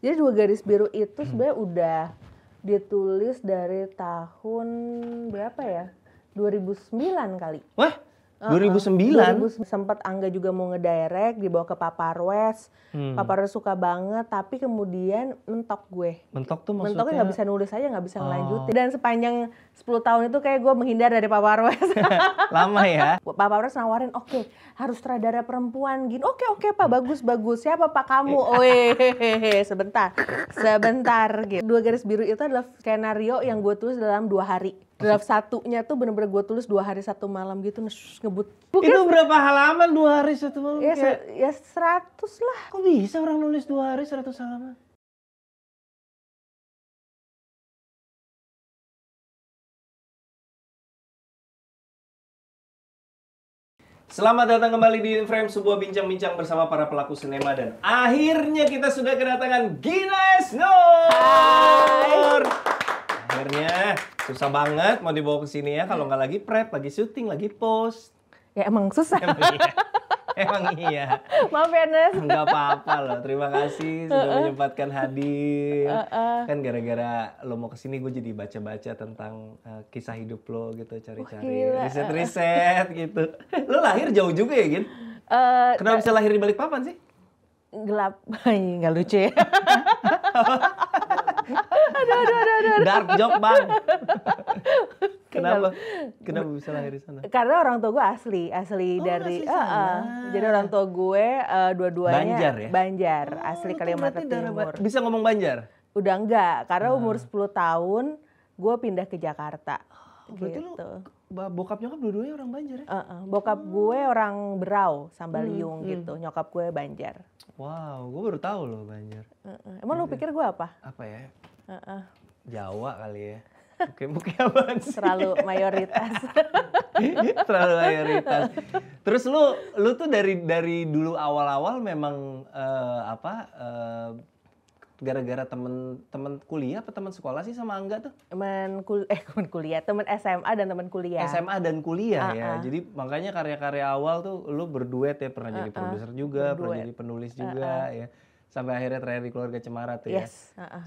Jadi Dua Garis Biru itu sebenarnya udah ditulis dari tahun berapa ya? 2009 kali. Wah, 2009? 2009 sempat Angga juga mau ngedirect, dibawa ke Paparwes. Paparwes suka banget, tapi kemudian mentok gue. Mentok tuh maksudnya? Mentoknya nggak bisa nulis aja, nggak bisa ngelanjutin. Dan sepanjang 10 tahun itu kayak gue menghindar dari Paparwes. Lama ya? Paparwes nawarin, oke, harus sutradara perempuan gini. Oke Pak, bagus. Siapa Pak kamu? Sebentar gitu. Dua Garis Biru itu adalah skenario yang gue tulis dalam 2 hari. Draft satunya tuh bener-bener gue tulis 2 hari 1 malam gitu, ngebut. Itu berapa halaman 2 hari 1 malam? Ya 100 lah. Kok bisa orang nulis 2 hari 100 halaman? Selamat datang kembali di InFrame, sebuah bincang-bincang bersama para pelaku sinema, dan akhirnya kita sudah kedatangan Gina Esnur. Akhirnya susah banget mau dibawa ke sini ya, kalau nggak lagi prep, lagi syuting, lagi post. Ya emang susah. Emang iya. Maaf ya Nes. Nggak apa-apa loh, terima kasih sudah menyempatkan hadir. Kan gara-gara lo mau kesini gue jadi baca-baca tentang kisah hidup lo gitu, cari-cari riset-riset gitu. Lo lahir jauh juga ya Gin? Kenapa bisa lahir di Balikpapan sih? Gelap, nggak lucu ya. Aduh. Dark joke bang. Kenapa bisa lahir di sana? Karena orang tua gue asli dari jadi orang tua gue dua-duanya Banjar ya? Banjar, asli Kalimantan Timur. Bisa ngomong Banjar? Udah enggak, karena umur 10 tahun gue pindah ke Jakarta. Berarti gitu. Bokap nyokap dua-duanya orang Banjar ya? Bokap gue orang Berau, Sambaliung gitu. Nyokap gue Banjar. Wow, gue baru tahu loh Banjar. Emang lu pikir gue apa? Apa ya? Jawa kali ya. Mungkin apaan sih? Terlalu mayoritas. Terlalu mayoritas. Terus lu tuh dari dulu awal-awal memang gara-gara temen kuliah apa teman sekolah sih sama Angga tuh? Temen kuliah, temen SMA dan temen kuliah. SMA dan kuliah ya. Jadi makanya karya-karya awal tuh lu berduet ya, pernah jadi produser juga, pernah jadi penulis juga ya. Sampai akhirnya terakhir di Keluarga Cemara tuh ya.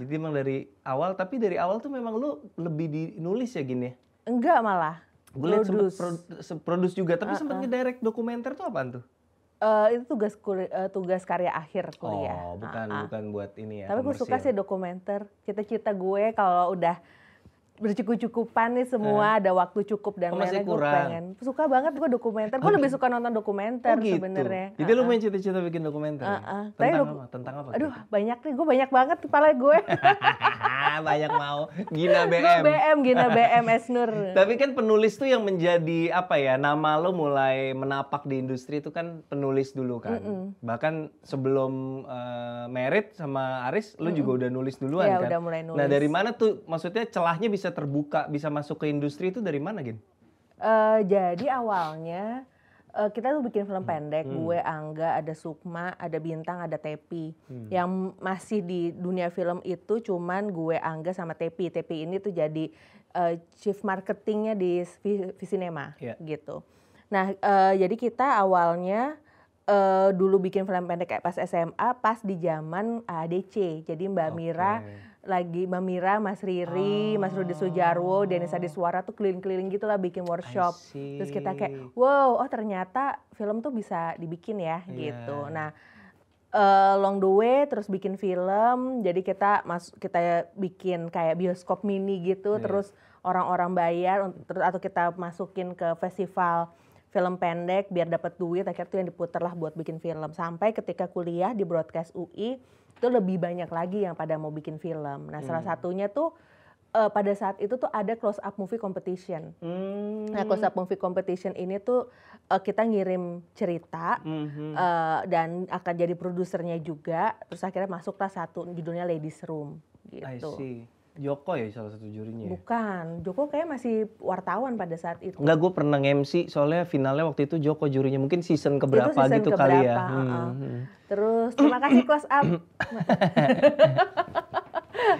Jadi emang dari awal, tapi dari awal tuh memang lu lebih dinulis ya Gin ya? Enggak malah. Gue liat produce juga, tapi sempet ngedirect dokumenter tuh apaan tuh? Itu tugas karya akhir kuliah. Oh, bukan buat ini ya. Tapi gue suka sih dokumenter. Cita-cita gue kalau udah bercukup-cukupan nih semua, ada waktu cukup dan lain-lain, gue pengen. Suka banget gue dokumenter. Gue lebih suka nonton dokumenter gitu. Sebenarnya. Jadi lu main cita-cita bikin dokumenter? Tentang apa? Aduh, banyak nih. Gue banyak banget kepala gue. Banyak mau. Gina BM. Gina BM Esnur. Tapi kan penulis tuh yang menjadi apa ya, nama lo mulai menapak di industri itu kan penulis dulu kan. Bahkan sebelum married sama Aris, lo juga udah nulis duluan kan? Udah mulai nulis. Nah dari mana tuh, maksudnya celahnya bisa terbuka, bisa masuk ke industri itu dari mana Gin? Jadi awalnya kita tuh bikin film pendek, gue, Angga, ada Sukma, ada Bintang, ada Tepi. Yang masih di dunia film itu cuman gue, Angga, sama Tepi. Tepi ini tuh jadi chief marketingnya di Visinema gitu. Nah jadi kita awalnya dulu bikin film pendek kayak pas SMA, pas di zaman ADC. Jadi Mbak Mira, Mas Riri, Mas Rudi Sujarwo, Denisa Diswara tuh keliling-keliling gitu lah bikin workshop. Terus kita kayak, wow, ternyata film tuh bisa dibikin ya gitu. Nah, along the way terus bikin film, jadi kita bikin kayak bioskop mini gitu, terus orang-orang bayar, atau kita masukin ke festival film pendek biar dapat duit, akhirnya tuh yang diputar lah buat bikin film. Sampai ketika kuliah di Broadcast UI, itu lebih banyak lagi yang pada mau bikin film. Nah salah satunya tuh pada saat itu tuh ada close up movie competition. Nah close up movie competition ini tuh kita ngirim cerita dan akan jadi produsernya juga. Terus akhirnya masuklah satu judulnya Ladies Room gitu. I see. Joko ya salah satu jurinya ya? Bukan, Joko kayak masih wartawan pada saat itu. Enggak, gue pernah nge-MC, soalnya finalnya waktu itu Joko jurinya. Mungkin season keberapa gitu kali ya. Terus terima kasih Close Up.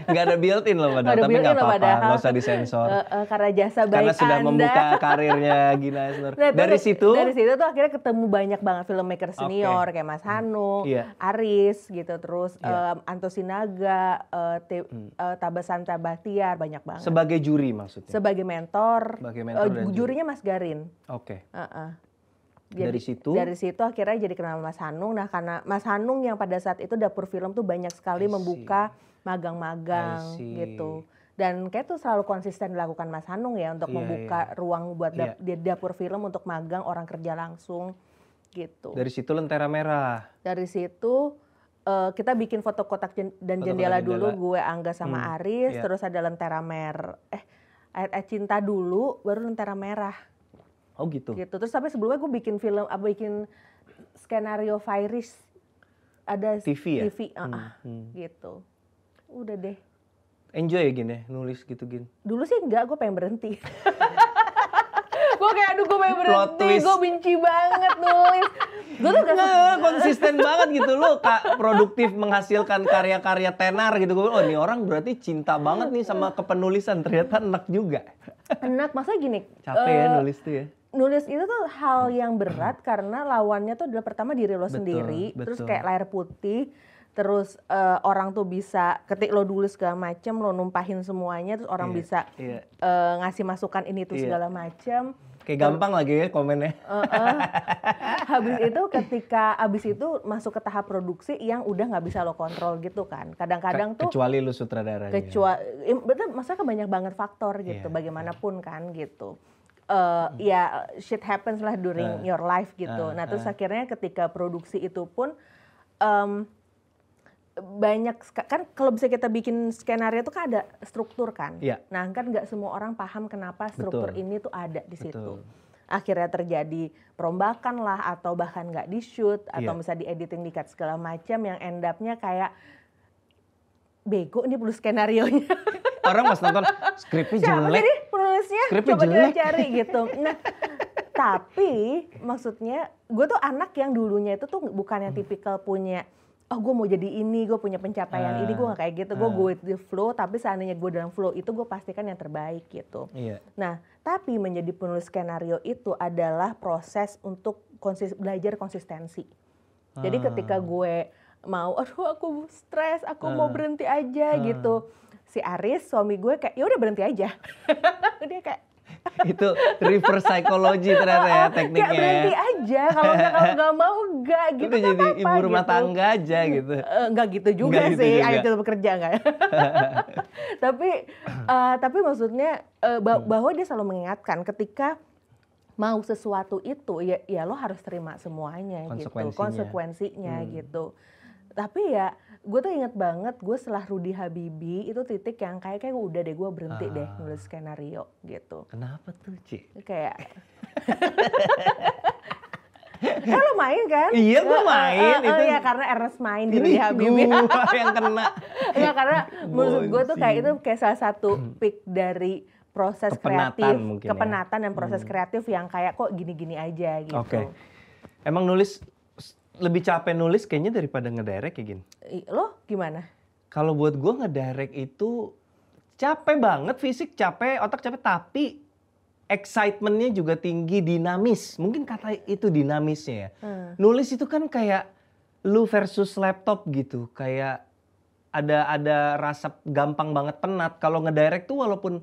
Nggak ada built-in loh padahal, tapi nggak apa-apa, nggak usah disensor. Karena jasa baik Karena sudah Anda. membuka karirnya Gina Esnur. Nah, Dari situ tuh akhirnya ketemu banyak banget filmmaker senior kayak Mas Hanung, Aris gitu, terus Anto Sinaga, Tabasan Tabahtiar, banyak banget. sebagai juri maksudnya? Sebagai mentor, dan jurinya Mas Garin. Oke. Dari situ akhirnya jadi kenal Mas Hanung. Nah karena Mas Hanung yang pada saat itu dapur film tuh banyak sekali membuka magang-magang gitu. Dan kayak tuh selalu konsisten dilakukan Mas Hanung ya untuk membuka ruang buat di dapur film untuk magang orang kerja langsung gitu. Dari situ Lentera Merah. Dari situ kita bikin foto kotak dan jendela dulu, gue, Angga sama Aris. Terus ada Lentera Merah, Ayat Cinta dulu, baru Lentera Merah. Oh gitu. Terus sampai sebelumnya gue bikin bikin skenario Virus, ada TV ya? Gitu. Udah deh. Enjoy ya Gin ya, nulis gitu Gin? Dulu sih enggak, gue pengen berhenti. Gue kayak gue pengen berhenti, gue benci banget nulis. Gue tuh konsisten banget gitu loh, produktif menghasilkan karya-karya tenar gitu. Oh ini orang berarti cinta banget nih sama kepenulisan, ternyata enak juga. Enak, maksudnya gini. Capek ya nulis tuh ya? Nulis itu tuh hal yang berat karena lawannya tuh adalah pertama diri lo sendiri, terus kayak layar putih, terus orang tuh bisa ketik lo dulu segala macem, lo numpahin semuanya, terus orang bisa ngasih masukan ini tuh segala macem. Kayak gampang lagi ya komennya. Habis itu masuk ke tahap produksi yang udah nggak bisa lo kontrol gitu kan. Kadang-kadang tuh kecuali lo sutradara. Betul, maksudnya banyak banget faktor gitu, bagaimanapun kan gitu. Ya shit happens lah during your life gitu. Nah terus akhirnya ketika produksi itu pun banyak kan, kalau bisa kita bikin skenario itu kan ada struktur kan. Nah kan nggak semua orang paham kenapa struktur ini tuh ada di situ. Akhirnya terjadi perombakan lah, atau bahkan nggak di shoot, atau misalnya di editing, di cut segala macam, yang end up-nya kayak bego nih perlu skenario-nya. Orang pas nonton skripnya jelek. Siapa penulisnya? Coba kita cari gitu. Nah, tapi maksudnya gue tuh anak yang dulunya itu tuh bukan yang tipikal punya, oh gue mau jadi ini, gue punya pencapaian ini, gue gak kayak gitu. Gue go with the flow, tapi seandainya gue dalam flow itu gue pastikan yang terbaik gitu. Nah, tapi menjadi penulis skenario itu adalah proses untuk belajar konsistensi. Jadi ketika gue mau, aduh aku stres, aku mau berhenti aja gitu. Si Aris, suami gue kayak, ya udah berhenti aja. Dia kayak itu reverse psychology ternyata ya tekniknya. Kayak berhenti aja, kalau nggak mau enggak gitu. Itu jadi ibu rumah tangga aja gitu. Enggak gitu juga sih, ayo kita bekerja enggak. Tapi maksudnya bahwa dia selalu mengingatkan ketika mau sesuatu itu ya lo harus terima semuanya gitu, konsekuensinya gitu. Tapi ya gue tuh inget banget, gue setelah Rudy Habibie itu titik yang kayak udah deh, gue berhenti deh nulis skenario gitu. Kenapa tuh Ci? Kayak lo main kan? Iya gue main itu. Ya karena Ernest main di Rudy Habibie. Gue yang kena. Enggak, karena menurut gue tuh kayak itu kayak salah satu peak dari proses kepenatan dan proses kreatif yang kayak kok gini-gini aja gitu. Oke. Emang nulis lebih capek nulis kayaknya daripada ngedirect ya Gin? Lo gimana? Kalau buat gue ngedirect itu capek banget, fisik capek, otak capek, tapi excitementnya juga tinggi, dinamis. Mungkin kata itu dinamisnya ya. Nulis itu kan kayak lu versus laptop gitu, kayak ada rasa gampang banget penat. Kalau ngedirect tuh walaupun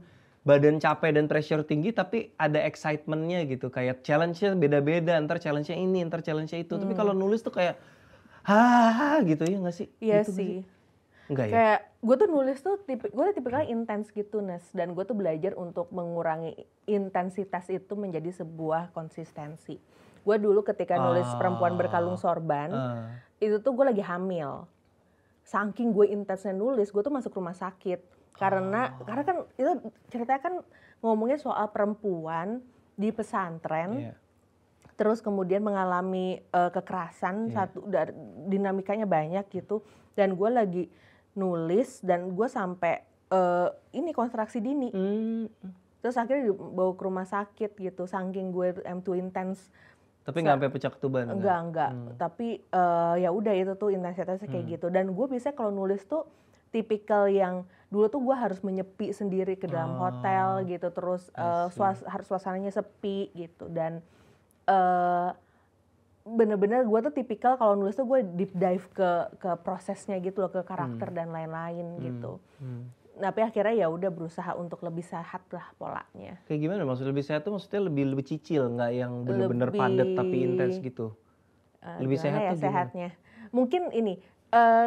badan capek dan pressure tinggi, tapi ada excitementnya gitu. Kayak challenge-nya beda-beda, ntar challenge-nya ini, ntar challenge-nya itu. Tapi kalau nulis tuh kayak, gitu ya nggak sih? Iya gitu sih. Enggak ya? Kayak gue tuh nulis tuh, gue tuh tipikalnya intens gitu, Nes. Dan gue tuh belajar untuk mengurangi intensitas itu menjadi sebuah konsistensi. Gue dulu ketika nulis Perempuan Berkalung Sorban, itu tuh gue lagi hamil. Saking gue intensnya nulis, gue tuh masuk rumah sakit. Karena kan itu ceritanya kan ngomongnya soal perempuan di pesantren, terus kemudian mengalami kekerasan, dinamikanya banyak gitu, dan gue lagi nulis dan gue sampai ini kontraksi dini, terus akhirnya dibawa ke rumah sakit gitu, saking gue too intense. Tapi nggak sampai pecah ketuban? Enggak. Tapi ya udah itu tuh intensitasnya kayak gitu, dan gue bisa kalau nulis tuh tipikal yang dulu tuh gue harus menyepi sendiri ke dalam hotel gitu, terus harus suasananya sepi gitu, dan bener-bener gue tuh tipikal kalau nulis tuh gue deep dive ke prosesnya gitu loh, ke karakter dan lain-lain gitu. Tapi akhirnya ya udah berusaha untuk lebih sehat lah polanya. Kayak gimana maksudnya lebih sehat tuh, maksudnya lebih cicil, nggak yang bener-bener padat tapi intens gitu? Lebih sehat ya tuh gimana? sehatnya? Mungkin ini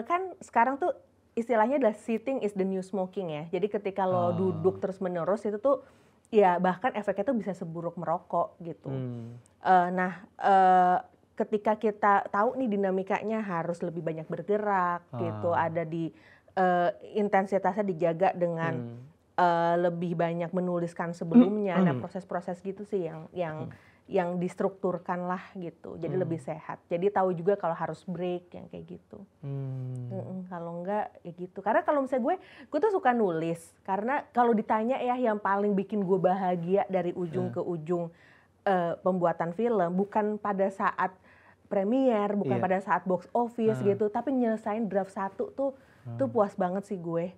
kan sekarang tuh istilahnya adalah sitting is the new smoking ya. Jadi ketika lo duduk terus menerus itu tuh ya bahkan efeknya tuh bisa seburuk merokok gitu. Ketika kita tahu nih dinamikanya harus lebih banyak bergerak gitu, ada di intensitasnya dijaga dengan lebih banyak menuliskan sebelumnya. Nah proses-proses gitu sih yang distrukturkan lah gitu, jadi lebih sehat. Jadi tahu juga kalau harus break yang kayak gitu. Kalau enggak ya gitu. Karena kalau misalnya gue tuh suka nulis. Karena kalau ditanya ya yang paling bikin gue bahagia dari ujung ke ujung pembuatan film bukan pada saat premier, bukan pada saat box office gitu, tapi nyelesain draft 1 tuh puas banget sih gue.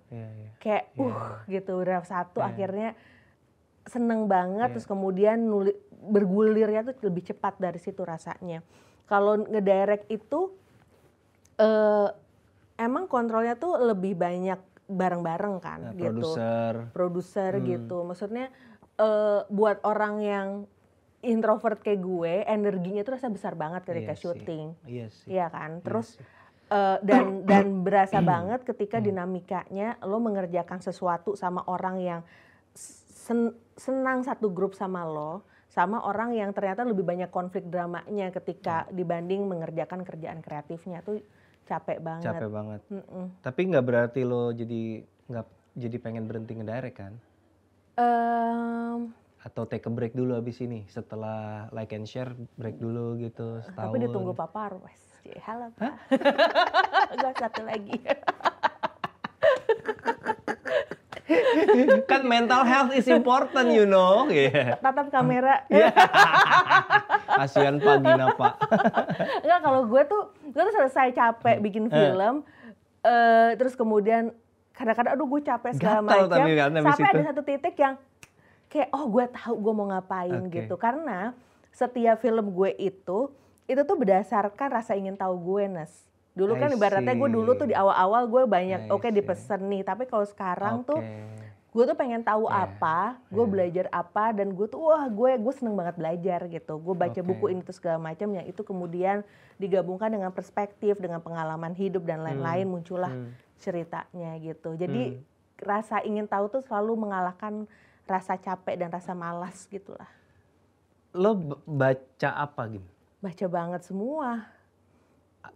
Kayak gitu, draft 1 akhirnya seneng banget, terus kemudian bergulirnya tuh lebih cepat dari situ rasanya. Kalau ngedirect itu emang kontrolnya tuh lebih banyak bareng-bareng kan gitu. Produser gitu. Maksudnya buat orang yang introvert kayak gue, energinya tuh rasa besar banget ketika syuting. Iya kan? Terus dan berasa banget ketika dinamikanya lo mengerjakan sesuatu sama orang yang senang satu grup sama lo, sama orang yang ternyata lebih banyak konflik dramanya ketika dibanding mengerjakan kerjaan kreatifnya tuh capek banget. Capek banget. Tapi nggak berarti lo jadi pengen berhenti ngedirect kan? Atau take a break dulu abis ini, setelah like and share break dulu gitu setahun. Tapi ditunggu Papa Arwes. Halo Pak. Gue satu lagi. Kan mental health is important, you know. Tatap kamera. Kasian Pak Gina Pak. Enggak, kalau gue tuh selesai capek bikin film, terus kemudian kadang-kadang aduh gue capek segala macam, sampai ada satu titik yang kayak gue tahu gue mau ngapain gitu. Karena setiap film gue itu tuh berdasarkan rasa ingin tahu gue, Nes. Dulu kan ibaratnya gue dulu tuh di awal-awal gue banyak dipesen nih, tapi kalau sekarang tuh gue tuh pengen tahu apa, gue belajar apa, dan gue tuh gue seneng banget belajar gitu. Gue baca buku ini tuh segala macam, yang itu kemudian digabungkan dengan perspektif, dengan pengalaman hidup dan lain-lain, muncullah ceritanya gitu. Jadi rasa ingin tahu tuh selalu mengalahkan rasa capek dan rasa malas gitulah. Lo baca apa Gim? Baca banget semua.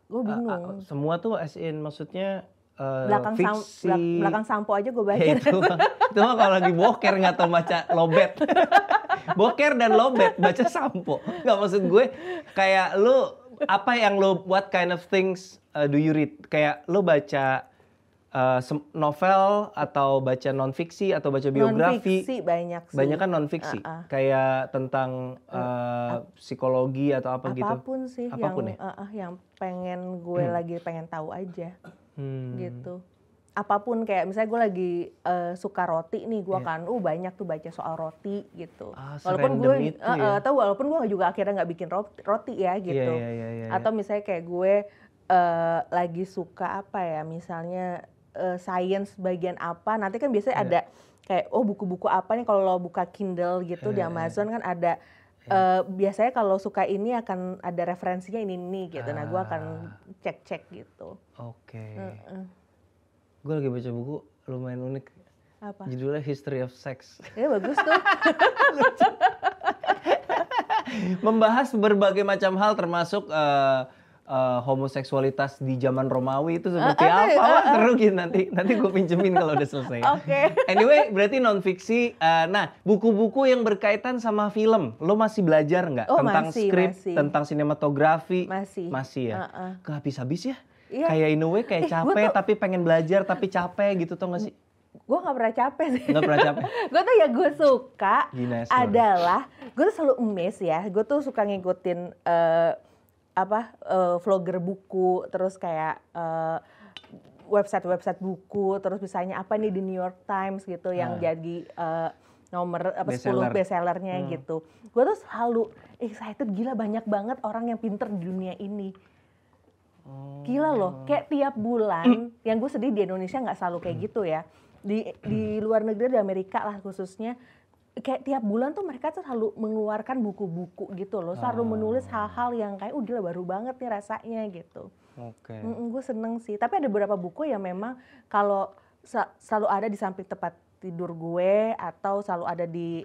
Gue bingung. Semua tuh as in maksudnya belakang sampo aja gue baca. Itu mah kalau lagi boker nggak tau baca lobet. Boker dan lobet baca sampo. Nggak, maksud gue kayak lo apa yang what kind of things do you read? Kayak lo baca novel atau baca non-fiksi atau baca biografi? Non-fiksi banyak sih. Banyak kan non-fiksi? Kayak tentang psikologi atau apa gitu? Apapun sih yang pengen gue lagi pengen tahu aja gitu. Apapun, kayak misalnya gue lagi suka roti nih, gue kan banyak tuh baca soal roti gitu. Walaupun gue walaupun gue juga akhirnya nggak bikin roti ya gitu. Atau misalnya kayak gue lagi suka apa ya, misalnya science bagian apa, nanti kan biasanya ada kayak buku-buku apa nih, kalau lo buka Kindle gitu di Amazon kan ada biasanya kalau suka ini akan ada referensinya ini gitu. Nah gue akan cek-cek gitu. Gue lagi baca buku lumayan unik. Apa? Judulnya History of Sex. Ya bagus tuh. Membahas berbagai macam hal termasuk homoseksualitas di zaman Romawi itu seperti apa? Wah, seru gitu, nanti gue pinjemin kalau udah selesai. Anyway, berarti non-fiksi. Nah, buku-buku yang berkaitan sama film, lo masih belajar nggak? Tentang skrip, tentang sinematografi? Masih ya? Gak habis-habis ya? Kayak in a way kayak capek tapi pengen belajar tapi capek gitu, tau gak sih? Gue gak pernah capek sih. Gak pernah capek? Gue tuh ya gue suka adalah, gue tuh selalu amazed ya. Gue tuh suka ngikutin vlogger buku, terus kayak website buku, terus misalnya apa nih di New York Times gitu yang jadi nomor 10 bestsellernya gitu. Gue tuh selalu excited, gila banyak banget orang yang pinter di dunia ini. Gila loh, kayak tiap bulan, yang gue sedih di Indonesia nggak selalu kayak gitu ya. Di luar negeri, di Amerika lah khususnya, kayak tiap bulan tuh mereka tuh selalu mengeluarkan buku-buku gitu loh. Selalu menulis hal-hal yang kayak gila baru banget nih rasanya gitu. Gue seneng sih, tapi ada beberapa buku yang memang kalau selalu ada di samping tempat tidur gue atau selalu ada di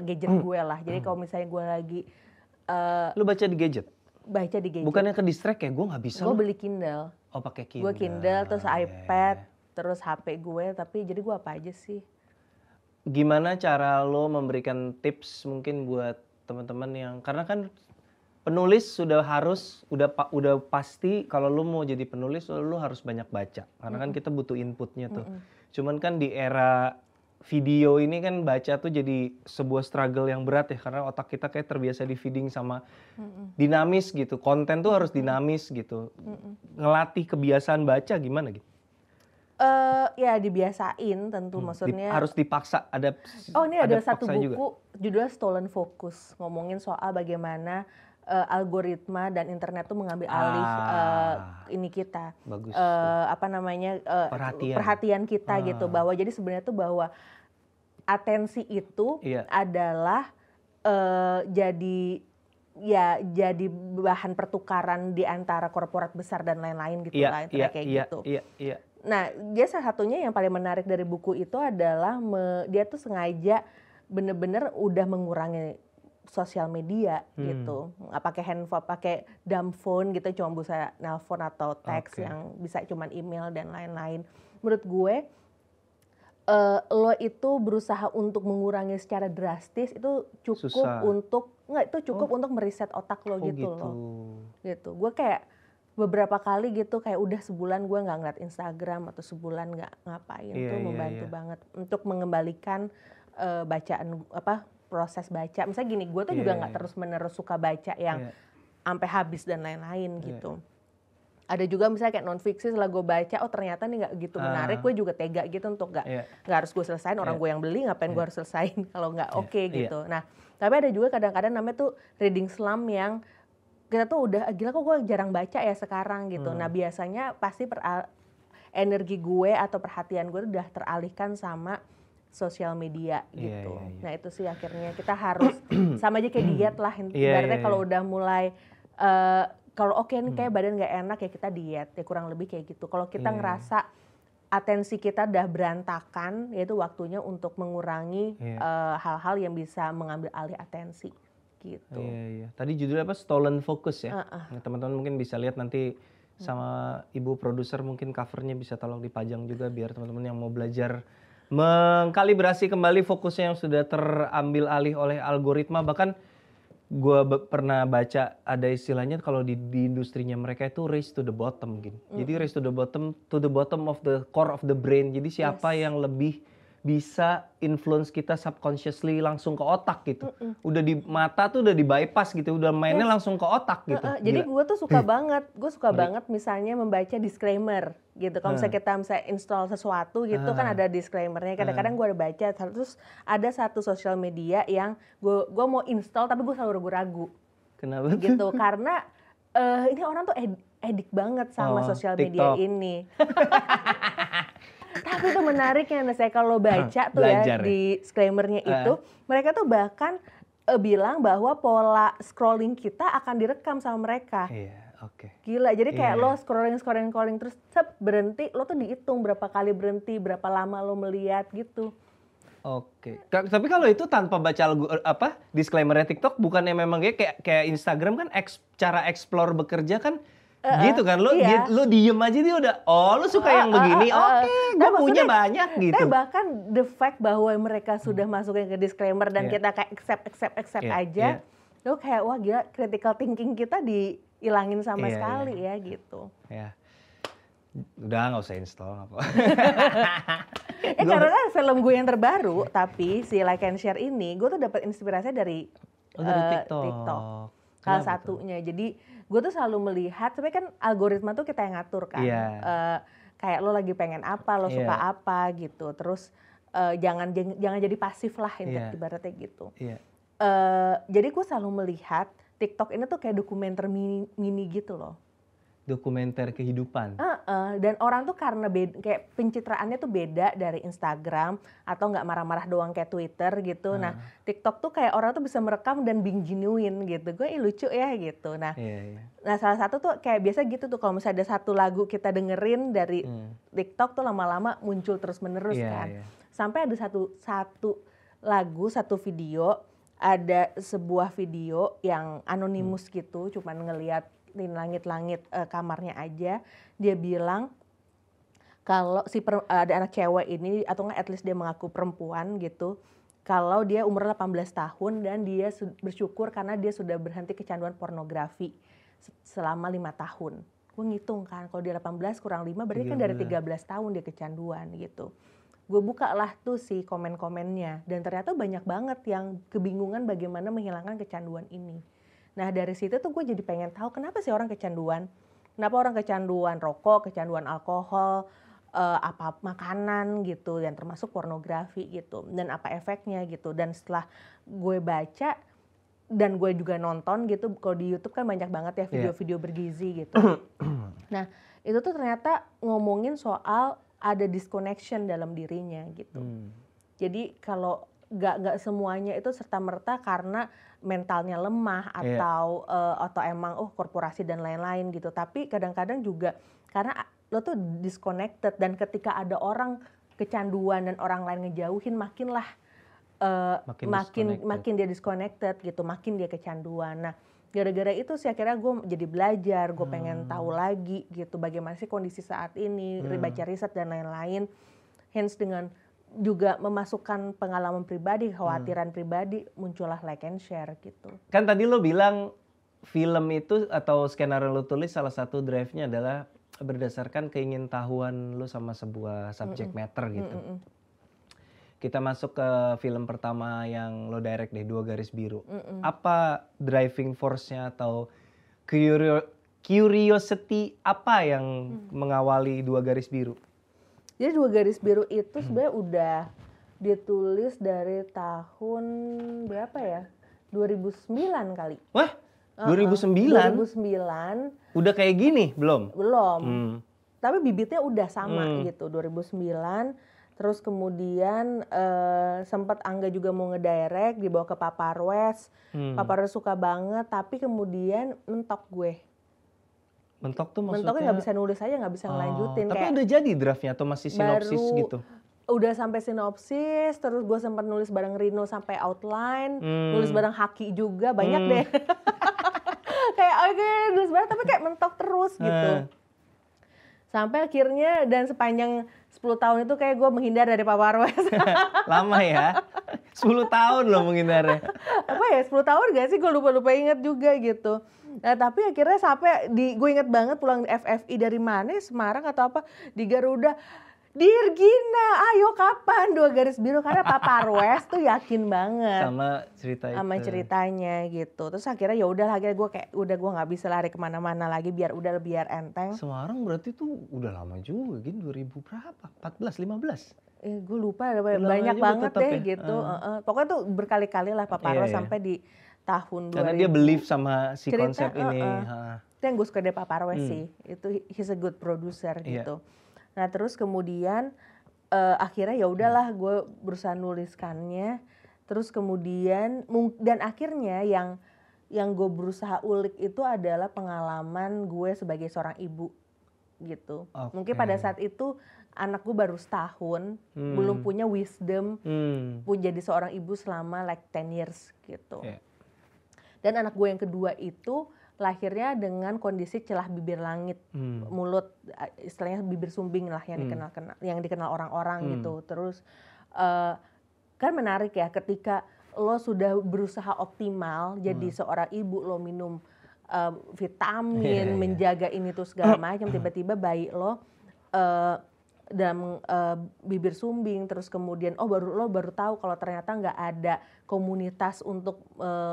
gadget gue lah. Jadi kalau misalnya gue lagi lu baca di gadget? Baca di gadget. Bukannya ke distract ya? Gue nggak bisa. Gue beli Kindle. Oh pakai Kindle. Gue Kindle terus iPad terus HP gue. Tapi jadi gue apa aja sih? Gimana cara lo memberikan tips mungkin buat teman-teman yang karena kan penulis sudah pasti kalau lo mau jadi penulis lo harus banyak baca karena kan kita butuh inputnya tuh. Cuman kan di era video ini kan baca tuh jadi sebuah struggle yang berat ya karena otak kita kayak terbiasa di feeding sama dinamis gitu. Konten tuh harus dinamis gitu. Ngelatih kebiasaan baca gimana gitu? Ya dibiasain tentu maksudnya. Harus dipaksa ada. Oh ini ada satu buku juga. Judulnya Stolen Focus, ngomongin soal bagaimana algoritma dan internet tuh mengambil alih ini kita. Bagus. Perhatian kita gitu, bahwa jadi sebenarnya tuh bahwa atensi itu adalah jadi bahan pertukaran di antara korporat besar dan lain-lain gitu lah, gitu. Nah, dia salah satunya yang paling menarik dari buku itu adalah dia tuh sengaja bener-bener udah mengurangi sosial media gitu, nggak pakai handphone, pakai dumb phone gitu, cuma bisa nelpon atau teks yang bisa cuman email dan lain-lain. Menurut gue, lo itu berusaha untuk mengurangi secara drastis itu cukup untuk untuk meriset otak lo gitu loh. Gitu. Gue kayak beberapa kali gitu kayak udah sebulan gue nggak ngeliat Instagram atau sebulan nggak ngapain tuh membantu banget untuk mengembalikan bacaan proses baca. Misalnya gini, gue tuh juga nggak terus-menerus suka baca yang sampai habis dan lain-lain gitu. Ada juga misalnya kayak non fiksi setelah gue baca, oh ternyata nih nggak gitu menarik, gue juga tega gitu untuk nggak harus gue selesain, orang gue yang beli ngapain gue harus selesain kalau nggak oke gitu. Nah tapi ada juga kadang-kadang namanya tuh reading slump yang kita tuh udah gila kok gue jarang baca ya sekarang gitu. Nah biasanya pasti energi gue atau perhatian gue udah teralihkan sama sosial media gitu. Nah itu sih akhirnya kita harus sama aja kayak diet lah. Ibaratnya kalau udah mulai kalau nih kayak badan nggak enak ya kita diet ya kurang lebih kayak gitu. Kalau kita ngerasa atensi kita udah berantakan, yaitu waktunya untuk mengurangi hal-hal yang bisa mengambil alih atensi gitu. Tadi judulnya apa? Stolen Focus ya. Nah, teman-teman mungkin bisa lihat nanti sama ibu produser, mungkin covernya bisa tolong dipajang juga biar teman-teman yang mau belajar mengkalibrasi kembali fokusnya yang sudah terambil alih oleh algoritma. Bahkan gue pernah baca ada istilahnya kalau di industrinya mereka itu race to the bottom gitu. Jadi race to the bottom of the core of the brain. Jadi siapa yang lebih bisa influence kita subconsciously langsung ke otak gitu. Udah di mata tuh udah di bypass gitu, udah mainnya langsung ke otak gitu. Jadi gue tuh suka banget, misalnya membaca disclaimer gitu. Kalau misalnya kita install sesuatu gitu kan ada disclaimernya. Kadang-kadang gue ada baca, terus ada satu sosial media yang gue mau install tapi gue selalu ragu-ragu. Kenapa? Gitu, karena ini orang tuh edik banget sama sosial media ini. Tapi itu menariknya, saya kalau baca tuh di disclaimernya itu, mereka tuh bahkan bilang bahwa pola scrolling kita akan direkam sama mereka. Gila, jadi kayak lo scrolling terus berhenti, lo tuh dihitung berapa kali berhenti, berapa lama lo melihat gitu. Tapi kalau itu tanpa baca disclaimernya TikTok, bukannya memang kayak Instagram kan cara explore bekerja kan gitu kan, lo diem aja dia udah, lo suka yang begini, gue punya banyak gitu. Tapi bahkan the fact bahwa mereka sudah masukin ke disclaimer dan kita kayak accept aja, lo kayak wah gila, critical thinking kita dihilangin sama sekali ya gitu. Udah nggak usah install apa. Karena film gue yang terbaru, tapi si Like and Share ini, gue tuh dapat inspirasi dari TikTok. Salah satunya. Jadi gue tuh selalu melihat, sebenarnya kan algoritma tuh kita yang ngatur kan. kayak lo lagi pengen apa, lo suka apa gitu. Terus jangan jadi pasif lah ibaratnya gitu. Jadi gue selalu melihat TikTok ini tuh kayak dokumenter mini gitu loh. Dokumenter kehidupan. Dan orang tuh karena kayak pencitraannya tuh beda dari Instagram atau nggak marah-marah doang kayak Twitter gitu. Nah TikTok tuh kayak orang tuh bisa merekam dan being genuine gitu. Gue lucu ya gitu. Nah, nah salah satu tuh kayak biasa gitu tuh kalau misalnya ada satu lagu kita dengerin dari TikTok tuh lama-lama muncul terus-menerus kan. Sampai ada satu lagu, satu video, ada sebuah video yang anonimus gitu, cuman ngelihat langit-langit kamarnya aja. Dia bilang kalau ada anak cewek ini atau nggak at least dia mengaku perempuan gitu, kalau dia umur 18 tahun dan dia bersyukur karena dia sudah berhenti kecanduan pornografi selama 5 tahun. Gue ngitung kan kalau dia 18 kurang 5 berarti kan dari 13 tahun dia kecanduan gitu. Gue buka lah tuh si komen-komennya dan ternyata banyak banget yang kebingungan bagaimana menghilangkan kecanduan ini. Nah dari situ tuh gue jadi pengen tahu kenapa sih orang kecanduan. Kenapa orang kecanduan rokok, kecanduan alkohol, apa makanan gitu, dan termasuk pornografi gitu. Dan apa efeknya gitu. Dan setelah gue baca dan gue juga nonton gitu, kalau di YouTube kan banyak banget ya video-video bergizi gitu. Nah itu tuh ternyata ngomongin soal ada disconnection dalam dirinya gitu. Jadi kalau gak semuanya itu serta-merta karena mentalnya lemah atau emang korporasi dan lain-lain gitu. Tapi kadang-kadang juga karena lo tuh disconnected dan ketika ada orang kecanduan dan orang lain ngejauhin makin dia disconnected gitu, makin dia kecanduan. Nah gara-gara itu sih akhirnya gue jadi belajar, gue pengen tahu lagi gitu bagaimana sih kondisi saat ini, baca riset dan lain-lain. Hence dengan juga memasukkan pengalaman pribadi, kekhawatiran pribadi, muncullah Like and Share gitu. Kan tadi lo bilang film itu atau skenario lo tulis salah satu drive-nya adalah berdasarkan keingintahuan lo sama sebuah subject matter gitu. Kita masuk ke film pertama yang lo direct deh, 2 Garis Biru. Apa driving force-nya atau curiosity apa yang mengawali 2 Garis Biru? Jadi 2 Garis Biru itu sebenarnya udah ditulis dari tahun berapa ya? 2009 kali. Wah, 2009? 2009. Udah kayak gini belum? Belum. Tapi bibitnya udah sama gitu, 2009. Terus kemudian sempat Angga juga mau ngedirect, dibawa ke Papa Arwes. Papa Arwes suka banget, tapi kemudian mentok gue. Mentok tuh maksudnya? Mentoknya nggak bisa nulis aja, nggak bisa ngelanjutin. Tapi kayak udah jadi draftnya atau masih sinopsis gitu? Udah sampai sinopsis, terus gue sempat nulis bareng Rino sampai outline, nulis bareng Haki juga, banyak deh. Kayak oke, nulis bareng tapi kayak mentok terus gitu. Sampai akhirnya dan sepanjang 10 tahun itu kayak gue menghindar dari Papa Arwes. Lama ya? 10 tahun loh menghindarnya. Apa ya, 10 tahun gak sih? Gue lupa inget juga gitu. Nah tapi akhirnya sampai gue inget banget pulang FFI dari mana, Semarang atau apa, di Garuda. Dirgina, ayo kapan 2 Garis Biru? Karena Papa Arwes tuh yakin banget sama cerita itu. Sama ceritanya gitu. Terus akhirnya ya udah, akhirnya gue kayak udah gue nggak bisa lari kemana-mana lagi, biar enteng. Semarang berarti tuh udah lama juga, gini 2000 berapa? 14, 15? Gue lupa, banyak banget deh ya? Gitu. Pokoknya tuh berkali-kali lah Papa Arwes sampai di tahun 2000. Karena dia believe sama si konsep ini. Itu yang gue suka dari Papa Arwes sih. Itu he's a good producer gitu. Nah terus kemudian akhirnya ya udahlah gue berusaha nuliskannya. Terus kemudian dan akhirnya yang gue berusaha ulik itu adalah pengalaman gue sebagai seorang ibu gitu. Mungkin pada saat itu anak gue baru setahun, belum punya wisdom jadi seorang ibu selama like 10 years gitu. Dan anak gue yang kedua itu lahirnya dengan kondisi celah bibir langit, mulut, istilahnya bibir sumbing lah yang dikenal orang-orang gitu. Terus kan menarik ya, ketika lo sudah berusaha optimal jadi seorang ibu, lo minum vitamin, menjaga ini tuh segala macam, tiba-tiba bayi lo dalam bibir sumbing, terus kemudian lo baru tahu kalau ternyata nggak ada komunitas untuk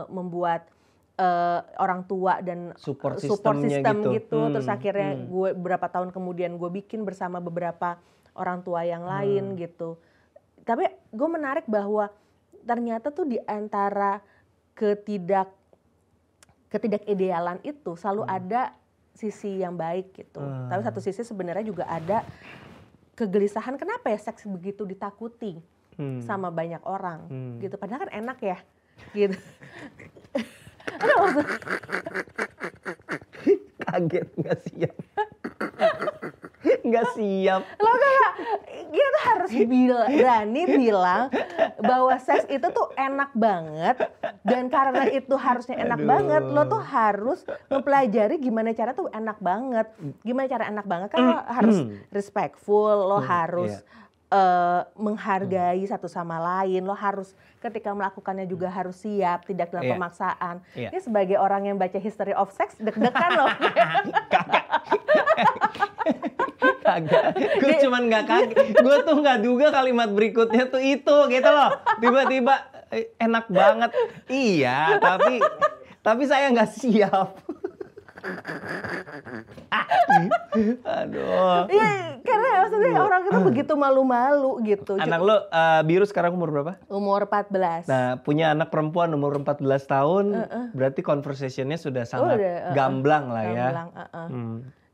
membuat orang tua dan support system systemnya gitu. Terus akhirnya gue beberapa tahun kemudian gue bikin bersama beberapa orang tua yang lain gitu. Tapi gue menarik bahwa ternyata tuh di antara ketidakidealan itu selalu ada sisi yang baik gitu. Tapi satu sisi sebenarnya juga ada kegelisahan, kenapa ya seks begitu ditakuti sama banyak orang gitu. Padahal kan enak ya gitu. Kaget, nggak siap. Nggak siap. Lo kayak kita harus berani bilang bahwa seks itu tuh enak banget, dan karena itu harusnya enak banget, lo tuh harus mempelajari gimana cara tuh enak banget. Gimana cara enak banget kan lo harus respectful, lo harus menghargai satu sama lain, lo harus ketika melakukannya juga harus siap, tidak dalam pemaksaan. Ini sebagai orang yang baca History of Sex, deg-degan loh. Kagak, gue cuman nggak kaget, gue tuh nggak duga kalimat berikutnya tuh itu gitu loh, tiba-tiba enak banget, iya tapi saya nggak siap. Aduh. Iya, karena maksudnya orang itu begitu malu-malu gitu. Anak lo Biru sekarang umur berapa? Umur 14. Nah, punya anak perempuan umur 14 tahun, berarti conversation-nya sudah sangat gamblang lah ya. Gamblang,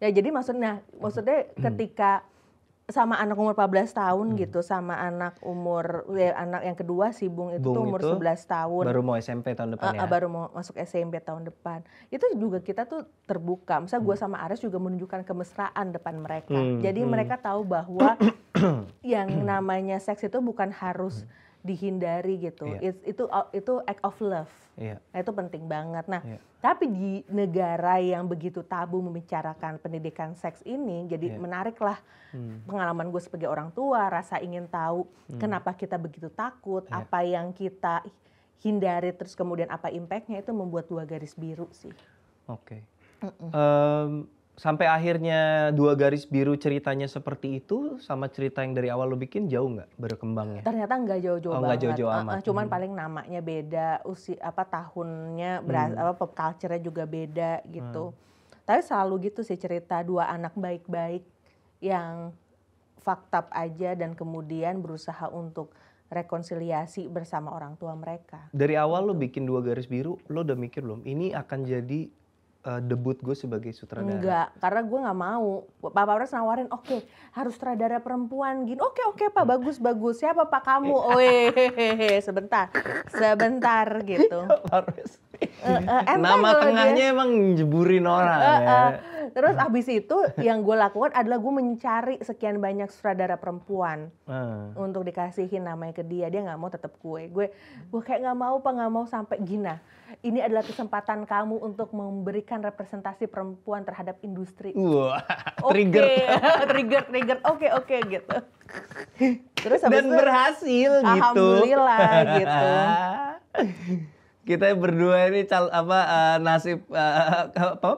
Ya jadi maksudnya ketika sama anak umur 14 tahun gitu, sama anak umur anak yang kedua si Bung itu tuh umur 11 tahun. Baru mau SMP tahun depan ya? Baru mau masuk SMP tahun depan. Itu juga kita tuh terbuka. Misalnya gue sama Ares juga menunjukkan kemesraan depan mereka. Jadi mereka tahu bahwa yang namanya seks itu bukan harus dihindari gitu. Itu act of love. Nah, itu penting banget. Nah, tapi di negara yang begitu tabu membicarakan pendidikan seks ini, jadi menarik lah pengalaman gue sebagai orang tua, rasa ingin tahu kenapa kita begitu takut, apa yang kita hindari, terus kemudian apa impactnya, itu membuat 2 garis biru sih. Oke. Sampai akhirnya 2 garis biru ceritanya seperti itu, sama cerita yang dari awal lo bikin jauh nggak berkembangnya? Ternyata nggak jauh-jauh banget. Nggak jauh-jauh amat. Cuman paling namanya beda, tahunnya, pop culture-nya juga beda gitu. Tapi selalu gitu sih cerita 2 anak baik-baik yang fucked up aja dan kemudian berusaha untuk rekonsiliasi bersama orang tua mereka. Dari awal lo bikin 2 garis biru, lo udah mikir belum ini akan jadi debut gue sebagai sutradara? Enggak, karena gue nggak mau. Pak Pares nawarin, oke, harus sutradara perempuan gini. Oke Pak, bagus. Siapa Pak kamu? Sebentar gitu. Nama tengahnya emang jeburin orang ya. Terus abis itu yang gue lakukan adalah gue mencari sekian banyak sutradara perempuan untuk dikasihin namanya ke dia. Dia nggak mau, tetap gue kayak nggak mau sampai gina. Ini adalah kesempatan kamu untuk memberikan representasi perempuan terhadap industri. Wah, trigger. Oke gitu. Terus dan berhasil gitu. Alhamdulillah gitu. Kita berdua ini nasib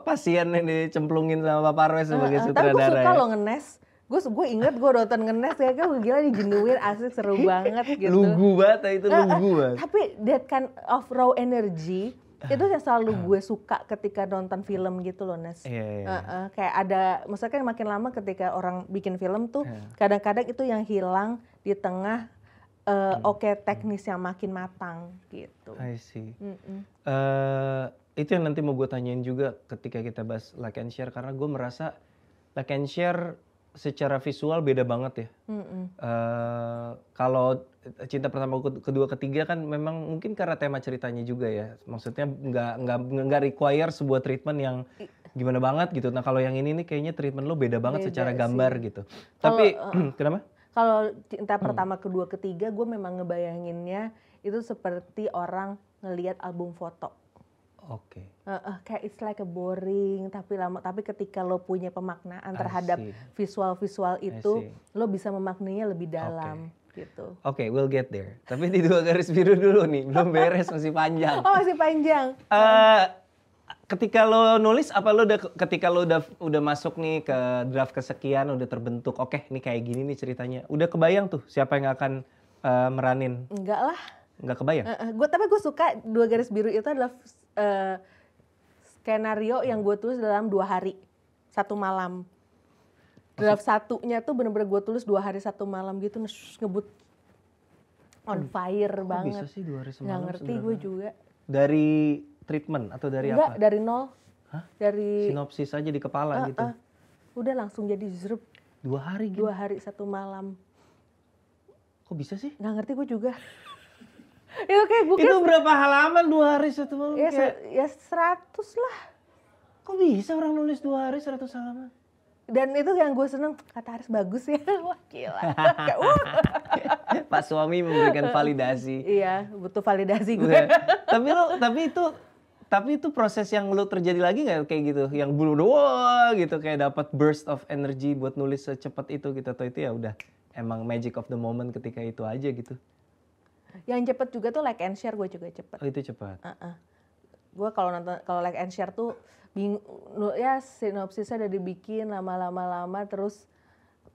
pasien yang dicemplungin sama Pak Parwes sebagai sutradara. Tapi gue suka lo ngenes. Gue inget gue nonton ngenes kayak gila dijenuin, asik, seru banget gitu. Lugu banget itu, lugu banget. Tapi that kind of raw energy itu yang selalu gue suka ketika nonton film gitu loh, Nes. Kayak ada, maksudnya kan makin lama ketika orang bikin film tuh kadang-kadang itu yang hilang di tengah teknis yang makin matang gitu. I see. Itu yang nanti mau gue tanyain juga ketika kita bahas Like and Share, karena gue merasa Like and Share secara visual beda banget ya. Kalau Cinta Pertama Kedua Ketiga kan memang mungkin karena tema ceritanya juga ya. Maksudnya nggak require sebuah treatment yang gimana banget gitu. Nah kalau yang ini nih kayaknya treatment lo beda banget secara gambar gitu. Tapi kenapa? Kalau Cinta Pertama Kedua Ketiga gue memang ngebayanginnya itu seperti orang ngelihat album foto. Oke. Kayak it's like a boring, tapi ketika lo punya pemaknaan terhadap visual itu, lo bisa memaknainya lebih dalam gitu. Oke, we'll get there. Tapi di 2 garis biru dulu nih, belum beres, masih panjang. Oh, masih panjang. Ketika lo nulis, apa lo ketika lo udah masuk nih ke draft kesekian, udah terbentuk, oke, ini kayak gini nih ceritanya. Udah kebayang tuh siapa yang akan meranin? Enggak lah. Nggak kebayang? Tapi gue suka 2 garis biru itu adalah skenario yang gue tulis dalam 2 hari 1 malam. Draft satunya tuh bener-bener gue tulis 2 hari 1 malam gitu, ngebut on fire banget. Bisa sih 2 hari semalam? Nggak ngerti gue juga. Dari treatment atau dari Enggak, apa? dari nol. Hah? Dari sinopsis aja di kepala gitu. Udah langsung jadi zrup. 2 hari gitu? 2 hari 1 malam. Kok bisa sih? Nggak ngerti gue juga. Itu kayak gue Itu berapa halaman 2 hari 1 malam? Ya 100 lah. Kok bisa orang nulis 2 hari 100 halaman? Dan itu yang gue seneng, kata Aris bagus ya. Wah gila. Pak suami memberikan validasi. Iya, butuh validasi gue. Tapi itu proses yang lu terjadi lagi nggak kayak gitu? Yang bulu wah gitu kayak dapat burst of energy buat nulis secepat itu gitu, atau itu ya udah emang magic of the moment ketika itu aja gitu? Yang cepet juga tuh like and share, gue juga cepet. Oh itu cepat. Gue kalau like and share tuh ya sinopsisnya udah dibikin lama-lama terus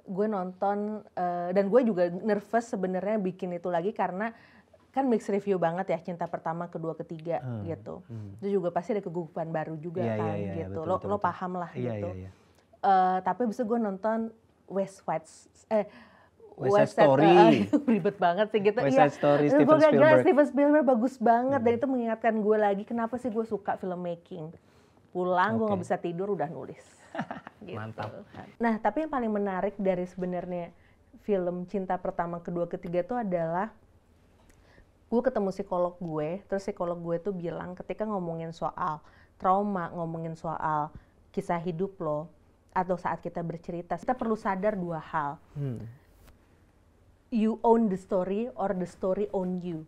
gue nonton dan gue juga nervous sebenarnya bikin itu lagi karena kan mixed review banget ya, Cinta Pertama, Kedua, Ketiga gitu. Itu juga pasti ada kegugupan baru juga kan gitu. Betul, Lo paham lah gitu. Iya. Tapi abis itu gue nonton West Side Story. Ribet banget sih gitu. West Side Story, Steven Spielberg bagus banget dan itu mengingatkan gue lagi kenapa sih gue suka filmmaking. Pulang gue nggak bisa tidur udah nulis. Gitu. Mantap. Nah tapi yang paling menarik dari sebenarnya film Cinta Pertama, Kedua, Ketiga itu adalah gue ketemu psikolog gue, terus psikolog gue tuh bilang ketika ngomongin soal trauma, ngomongin soal kisah hidup lo, atau saat kita bercerita, kita perlu sadar 2 hal. You own the story or the story own you.